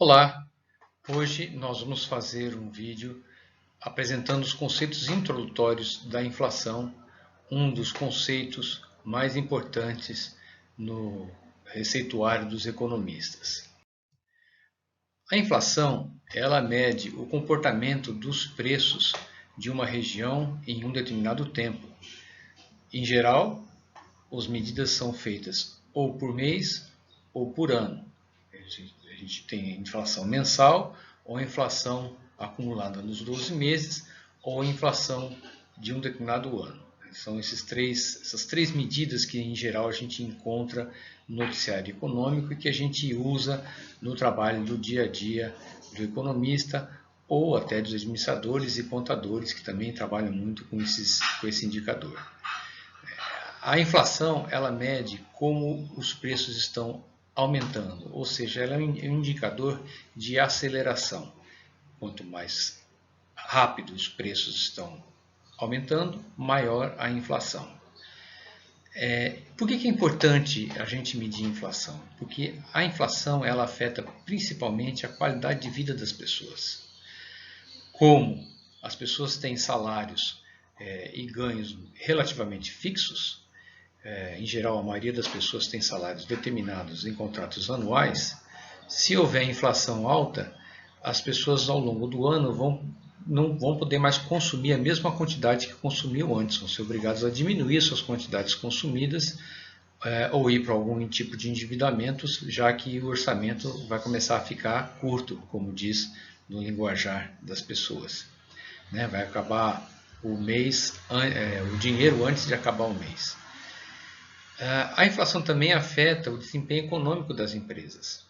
Olá, hoje nós vamos fazer um vídeo apresentando os conceitos introdutórios da inflação, um dos conceitos mais importantes no receituário dos economistas. A inflação, ela mede o comportamento dos preços de uma região em um determinado tempo. Em geral, as medidas são feitas ou por mês ou por ano. A gente tem inflação mensal, ou inflação acumulada nos 12 meses, ou inflação de um determinado ano. São essas três medidas que, em geral, a gente encontra no noticiário econômico e que a gente usa no trabalho do dia a dia do economista ou até dos administradores e contadores que também trabalham muito com esse indicador. A inflação, ela mede como os preços estão aumentando, ou seja, ela é um indicador de aceleração. Quanto mais rápido os preços estão aumentando, maior a inflação. Por que é importante a gente medir a inflação? Porque a inflação ela afeta principalmente a qualidade de vida das pessoas. Como as pessoas têm salários e ganhos relativamente fixos, em geral, a maioria das pessoas tem salários determinados em contratos anuais. Se houver inflação alta, as pessoas ao longo do ano não vão poder mais consumir a mesma quantidade que consumiam antes. Vão ser obrigados a diminuir suas quantidades consumidas ou ir para algum tipo de endividamentos, já que o orçamento vai começar a ficar curto, como diz no linguajar das pessoas. Vai acabar o dinheiro antes de acabar o mês. A inflação também afeta o desempenho econômico das empresas.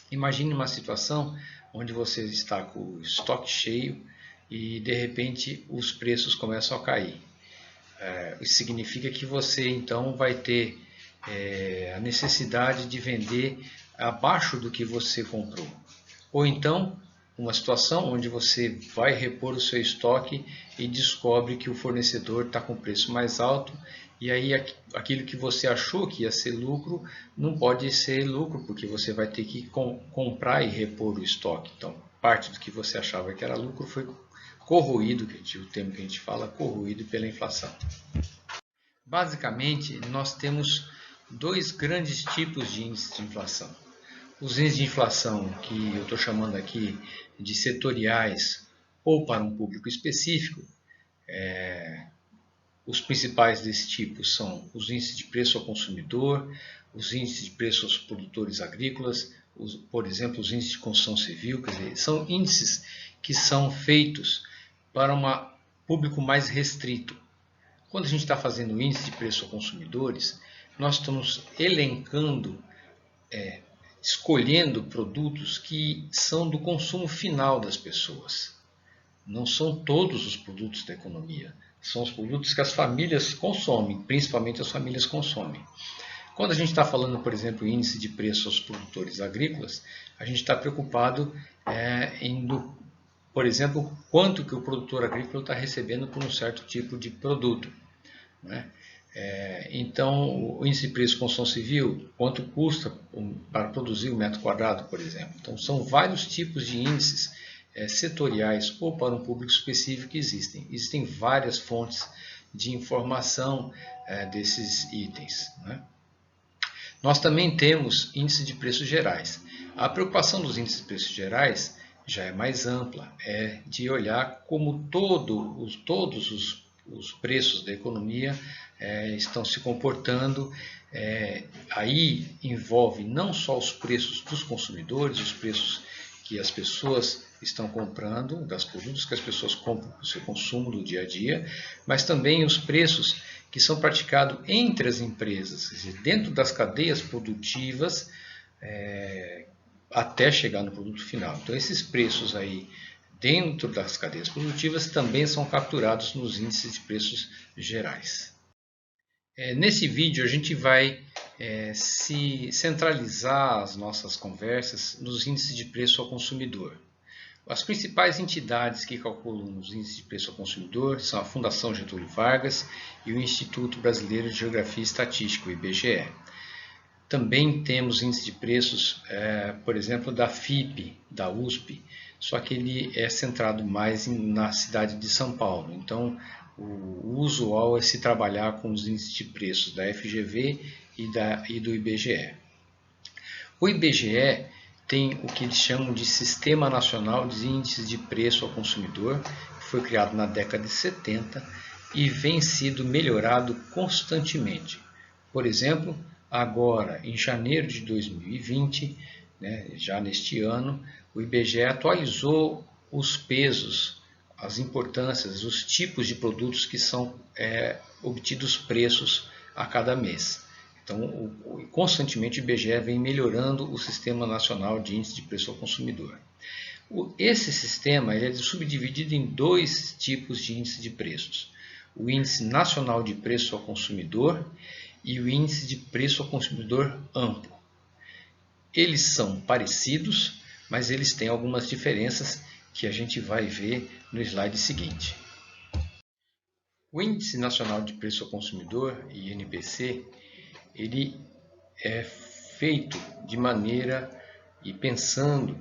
Imagine uma situação onde você está com o estoque cheio e de repente os preços começam a cair. Isso significa que você então vai ter a necessidade de vender abaixo do que você comprou. Ou então uma situação onde você vai repor o seu estoque e descobre que o fornecedor está com preço mais alto e aí aquilo que você achou que ia ser lucro não pode ser lucro porque você vai ter que comprar e repor o estoque. Então, parte do que você achava que era lucro foi corroído, o termo que a gente fala, corroído pela inflação. Basicamente, nós temos dois grandes tipos de índices de inflação. Os índices de inflação, que eu estou chamando aqui de setoriais ou para um público específico, os principais desse tipo são os índices de preço ao consumidor, os índices de preço aos produtores agrícolas, por exemplo, os índices de construção civil, quer dizer, são índices que são feitos para um público mais restrito. Quando a gente está fazendo o índice de preço ao consumidores, nós estamos elencando, escolhendo produtos que são do consumo final das pessoas. Não são todos os produtos da economia. São os produtos que as famílias consomem, principalmente as famílias consomem. Quando a gente está falando, por exemplo, índice de preço aos produtores agrícolas, a gente está preocupado por exemplo, quanto que o produtor agrícola está recebendo por um certo tipo de produto. Então, o índice de preço de construção civil, quanto custa para produzir um metro quadrado, por exemplo. Então, são vários tipos de índices setoriais ou para um público específico que existem. Existem várias fontes de informação desses itens. Nós também temos índices de preços gerais. A preocupação dos índices de preços gerais já é mais ampla, é de olhar como todos os preços da economia estão se comportando. Aí envolve não só os preços dos consumidores, os preços que as pessoas estão comprando, dos produtos que as pessoas compram para o seu consumo do dia a dia, mas também os preços que são praticados entre as empresas, quer dizer, dentro das cadeias produtivas até chegar no produto final. Então, esses preços aí dentro das cadeias produtivas também são capturados nos índices de preços gerais. Nesse vídeo a gente vai se centralizar as nossas conversas nos índices de preço ao consumidor. As principais entidades que calculam os índices de preço ao consumidor são a Fundação Getúlio Vargas e o Instituto Brasileiro de Geografia e Estatística, o IBGE. Também temos índice de preços, por exemplo, da FIPE, da USP, só que ele é centrado mais na cidade de São Paulo. Então, o usual é se trabalhar com os índices de preços da FGV e do IBGE. O IBGE tem o que eles chamam de Sistema Nacional de Índices de Preço ao Consumidor, que foi criado na década de 70 e vem sido melhorado constantemente. Por exemplo, agora, em janeiro de 2020, já neste ano, o IBGE atualizou os pesos, as importâncias, os tipos de produtos que são obtidos preços a cada mês. Então, constantemente o IBGE vem melhorando o Sistema Nacional de Índice de Preço ao Consumidor. Esse sistema ele é subdividido em dois tipos de índice de preços. O Índice Nacional de Preço ao Consumidor e o Índice de Preço ao Consumidor Amplo. Eles são parecidos, mas eles têm algumas diferenças que a gente vai ver no slide seguinte. O Índice Nacional de Preço ao Consumidor, INPC, ele é feito de maneira e pensando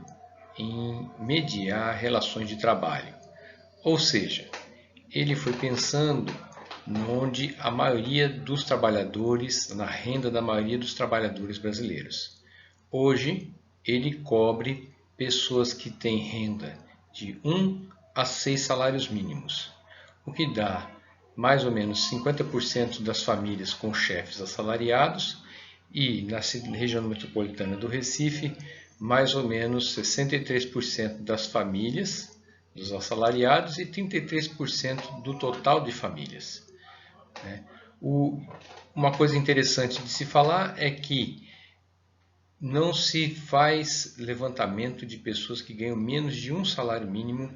em mediar relações de trabalho. Ou seja, ele foi pensando onde a maioria dos trabalhadores, na renda da maioria dos trabalhadores brasileiros. Hoje, ele cobre pessoas que têm renda de 1 a 6 salários mínimos, o que dá mais ou menos 50% das famílias com chefes assalariados e, na região metropolitana do Recife, mais ou menos 63% das famílias dos assalariados e 33% do total de famílias. Uma coisa interessante de se falar é que não se faz levantamento de pessoas que ganham menos de um salário mínimo,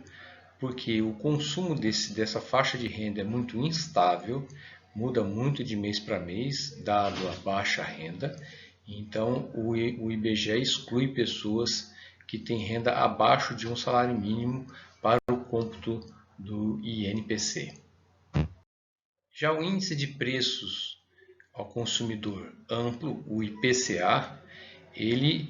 porque o consumo dessa faixa de renda é muito instável, muda muito de mês para mês, dado a baixa renda. Então, o IBGE exclui pessoas que têm renda abaixo de um salário mínimo para o cômputo do INPC. Já o Índice de Preços ao Consumidor Amplo, o IPCA, ele,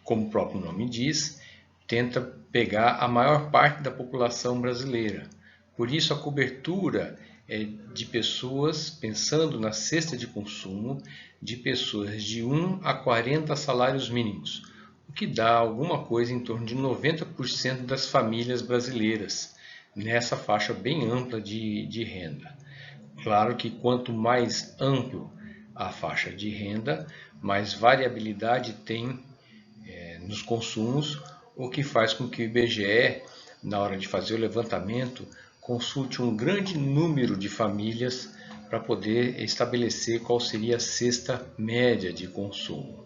como o próprio nome diz, tenta pegar a maior parte da população brasileira. Por isso, a cobertura é de pessoas, pensando na cesta de consumo, de pessoas de 1 a 40 salários mínimos, o que dá alguma coisa em torno de 90% das famílias brasileiras, nessa faixa bem ampla de renda. Claro que quanto mais amplo a faixa de renda, mais variabilidade tem nos consumos, o que faz com que o IBGE, na hora de fazer o levantamento, consulte um grande número de famílias para poder estabelecer qual seria a cesta média de consumo.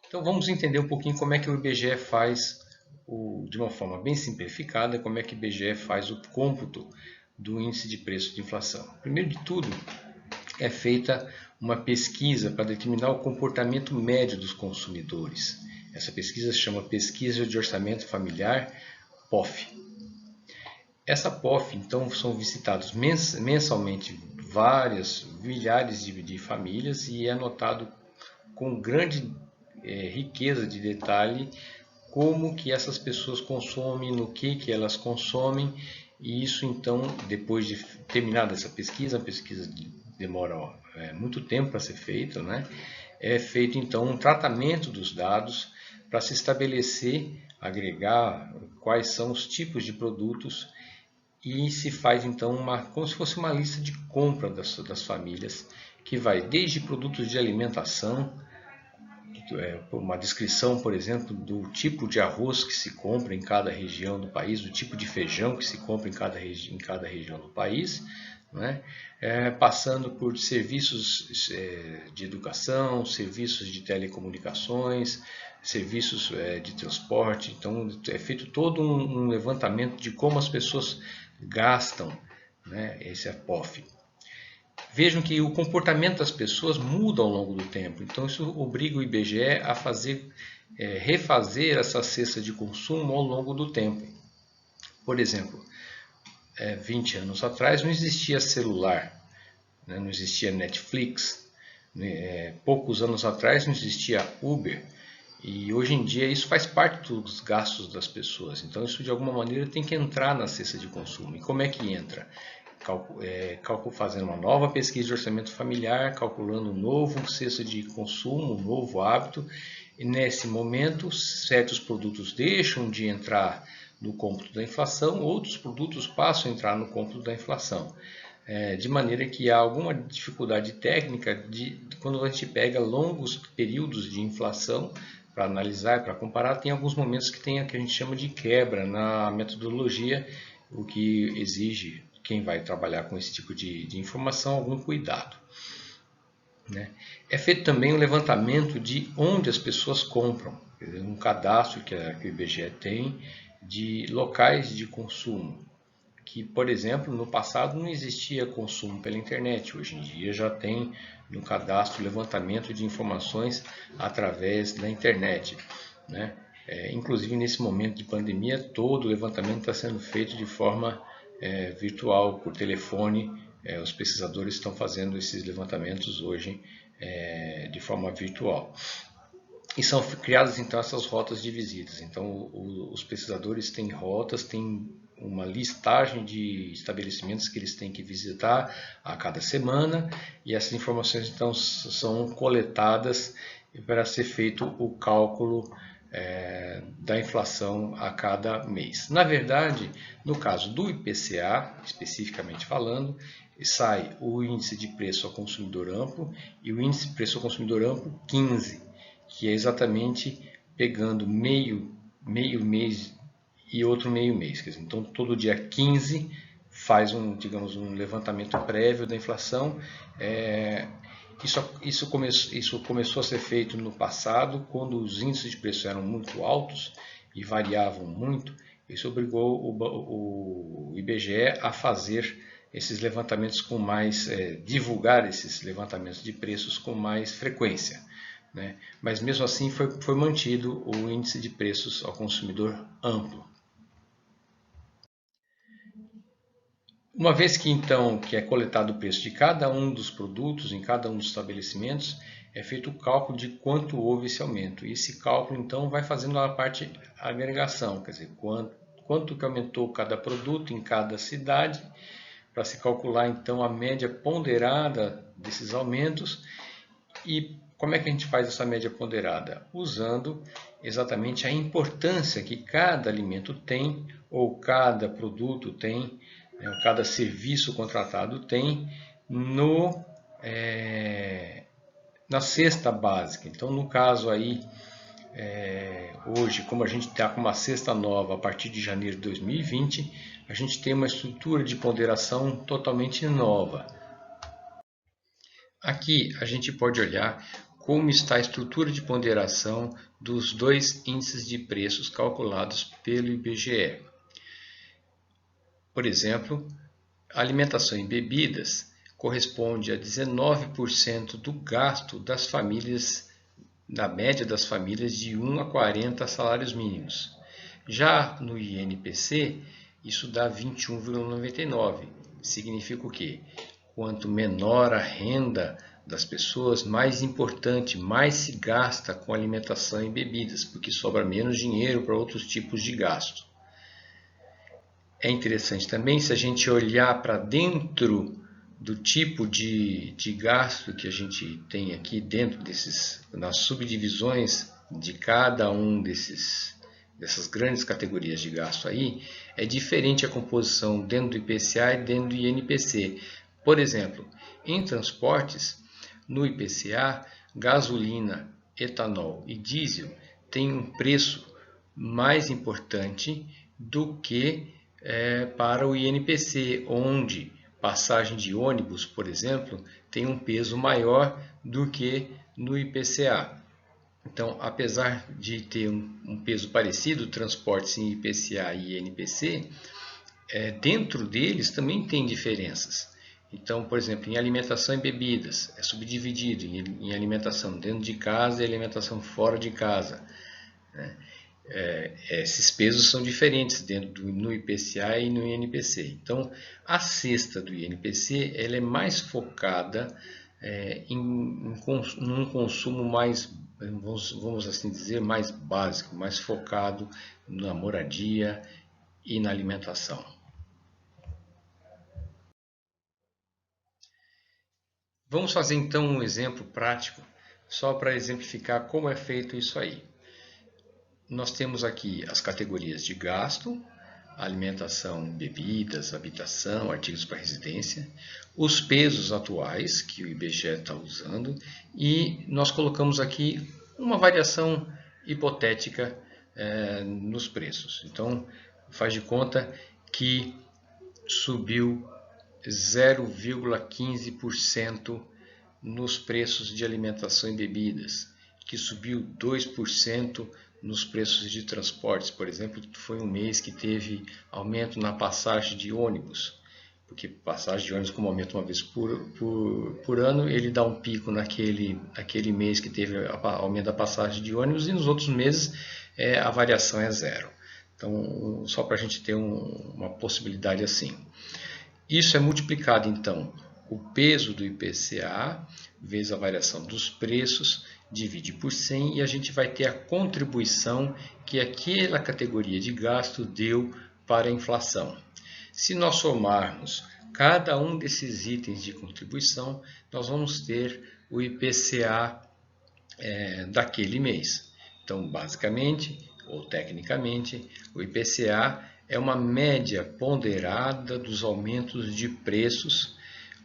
Então vamos entender um pouquinho como é que o IBGE faz, de uma forma bem simplificada, como é que o IBGE faz o cômputo do índice de preço de inflação. Primeiro de tudo, é feita uma pesquisa para determinar o comportamento médio dos consumidores. Essa pesquisa se chama Pesquisa de Orçamento Familiar, POF. Essa POF, então, são visitados mensalmente milhares de famílias e é anotado com grande riqueza de detalhe como que essas pessoas consomem, no que elas consomem, e isso então, depois de terminada essa pesquisa, a pesquisa demora muito tempo para ser feita, é feito então um tratamento dos dados para se estabelecer, agregar quais são os tipos de produtos e se faz então como se fosse uma lista de compra das famílias, que vai desde produtos de alimentação, uma descrição, por exemplo, do tipo de arroz que se compra em cada região do país, do tipo de feijão que se compra em cada região do país, passando por serviços de educação, serviços de telecomunicações, serviços de transporte. Então é feito todo um levantamento de como as pessoas gastam esse POF. Vejam que o comportamento das pessoas muda ao longo do tempo, então isso obriga o IBGE a refazer essa cesta de consumo ao longo do tempo. Por exemplo, 20 anos atrás não existia celular, não existia Netflix, Poucos anos atrás não existia Uber, e hoje em dia isso faz parte dos gastos das pessoas. Então isso de alguma maneira tem que entrar na cesta de consumo. E como é que entra? Fazendo uma nova pesquisa de orçamento familiar, calculando um novo cesta de consumo, um novo hábito. E nesse momento, certos produtos deixam de entrar no cômputo da inflação, outros produtos passam a entrar no cômputo da inflação. De maneira que há alguma dificuldade técnica quando a gente pega longos períodos de inflação para analisar, para comparar, tem alguns momentos que tem o que a gente chama de quebra na metodologia, o que exige quem vai trabalhar com esse tipo de informação algum cuidado. É feito também um levantamento de onde as pessoas compram, um cadastro que o IBGE tem de locais de consumo, que, por exemplo, no passado não existia consumo pela internet, hoje em dia já tem no cadastro levantamento de informações através da internet. Inclusive nesse momento de pandemia, todo o levantamento está sendo feito de forma virtual, por telefone. Os pesquisadores estão fazendo esses levantamentos hoje de forma virtual. E são criadas então essas rotas de visitas. Então os pesquisadores têm rotas, têm uma listagem de estabelecimentos que eles têm que visitar a cada semana, e essas informações então são coletadas para ser feito o cálculo da inflação a cada mês. Na verdade, no caso do IPCA, especificamente falando, sai o índice de preço ao consumidor amplo e o índice de preço ao consumidor amplo 15, que é exatamente pegando meio mês e outro meio mês. Quer dizer, então, todo dia 15 faz um levantamento prévio da inflação. Isso começou a ser feito no passado, quando os índices de preço eram muito altos e variavam muito. Isso obrigou o IBGE a fazer esses levantamentos com mais, divulgar esses levantamentos de preços com mais frequência. Mas mesmo assim foi mantido o índice de preços ao consumidor amplo. Uma vez que então que é coletado o preço de cada um dos produtos em cada um dos estabelecimentos, é feito o cálculo de quanto houve esse aumento. E esse cálculo então vai fazendo a parte agregação, quer dizer, quanto que aumentou cada produto em cada cidade, para se calcular então a média ponderada desses aumentos. E como é que a gente faz essa média ponderada? Usando exatamente a importância que cada alimento tem, ou cada produto tem, cada serviço contratado tem na cesta básica. Então, no caso aí, hoje, como a gente está com uma cesta nova a partir de janeiro de 2020, a gente tem uma estrutura de ponderação totalmente nova. Aqui a gente pode olhar como está a estrutura de ponderação dos dois índices de preços calculados pelo IBGE. Por exemplo, a alimentação e bebidas corresponde a 19% do gasto das famílias, na média das famílias de 1 a 40 salários mínimos. Já no INPC, isso dá 21,99. Significa o quê? Quanto menor a renda das pessoas, mais importante, mais se gasta com alimentação e bebidas, porque sobra menos dinheiro para outros tipos de gasto. É interessante também se a gente olhar para dentro do tipo de gasto que a gente tem aqui dentro nas subdivisões de cada um dessas grandes categorias de gasto aí, é diferente a composição dentro do IPCA e dentro do INPC. Por exemplo, em transportes, no IPCA, gasolina, etanol e diesel têm um preço mais importante do que para o INPC, onde passagem de ônibus, por exemplo, tem um peso maior do que no IPCA. Então, apesar de ter um peso parecido, transportes em IPCA e INPC, dentro deles também tem diferenças. Então, por exemplo, em alimentação e bebidas, é subdividido em alimentação dentro de casa e alimentação fora de casa. Esses pesos são diferentes no IPCA e no INPC. Então, a cesta do INPC ela é mais focada num consumo mais, vamos assim dizer, mais básico, mais focado na moradia e na alimentação. Vamos fazer então um exemplo prático, só para exemplificar como é feito isso aí. Nós temos aqui as categorias de gasto, alimentação, bebidas, habitação, artigos para residência, os pesos atuais que o IBGE está usando e nós colocamos aqui uma variação hipotética nos preços. Então, faz de conta que subiu 0,15% nos preços de alimentação e bebidas, que subiu 2% nos preços de transportes. Por exemplo, foi um mês que teve aumento na passagem de ônibus, porque passagem de ônibus, como aumenta uma vez por ano, ele dá um pico naquele mês que teve aumento da passagem de ônibus e nos outros meses a variação é zero. Então, só para a gente ter uma possibilidade assim. Isso é multiplicado, então, o peso do IPCA vezes a variação dos preços, divide por 100 e a gente vai ter a contribuição que aquela categoria de gasto deu para a inflação. Se nós somarmos cada um desses itens de contribuição, nós vamos ter o IPCA daquele mês. Então, basicamente, ou tecnicamente, o IPCA é uma média ponderada dos aumentos de preços,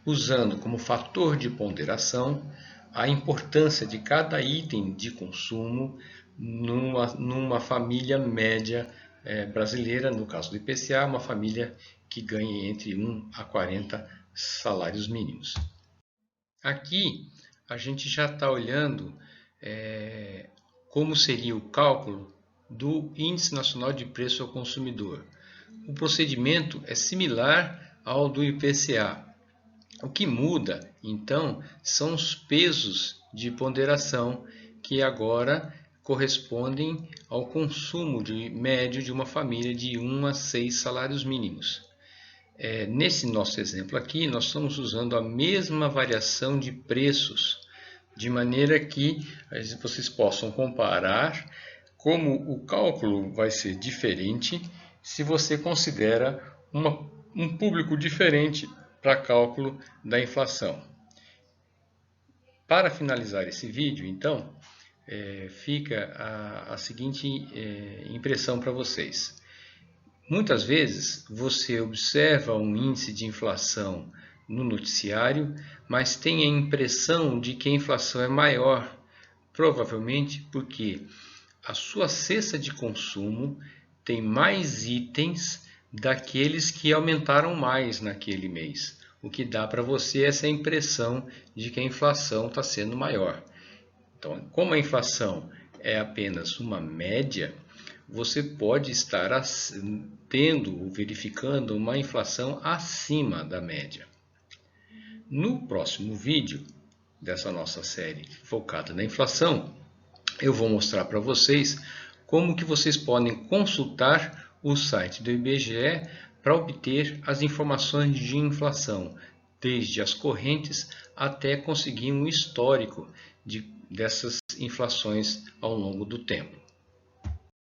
usando como fator de ponderação a importância de cada item de consumo numa família média brasileira, no caso do IPCA, uma família que ganha entre 1 a 40 salários mínimos. Aqui a gente já está olhando como seria o cálculo do Índice Nacional de Preço ao Consumidor. O procedimento é similar ao do IPCA. O que muda, então, são os pesos de ponderação que agora correspondem ao consumo médio de uma família de 1 a 6 salários mínimos. Nesse nosso exemplo aqui, nós estamos usando a mesma variação de preços, de maneira que vocês possam comparar como o cálculo vai ser diferente se você considera um público diferente para cálculo da inflação. Para finalizar esse vídeo, então, fica a seguinte impressão para vocês. Muitas vezes você observa um índice de inflação no noticiário, mas tem a impressão de que a inflação é maior, provavelmente porque a sua cesta de consumo tem mais itens daqueles que aumentaram mais naquele mês, o que dá para você essa impressão de que a inflação está sendo maior. Então, como a inflação é apenas uma média, você pode estar verificando uma inflação acima da média. No próximo vídeo dessa nossa série focada na inflação, eu vou mostrar para vocês como que vocês podem consultar o site do IBGE para obter as informações de inflação, desde as correntes até conseguir um histórico dessas inflações ao longo do tempo.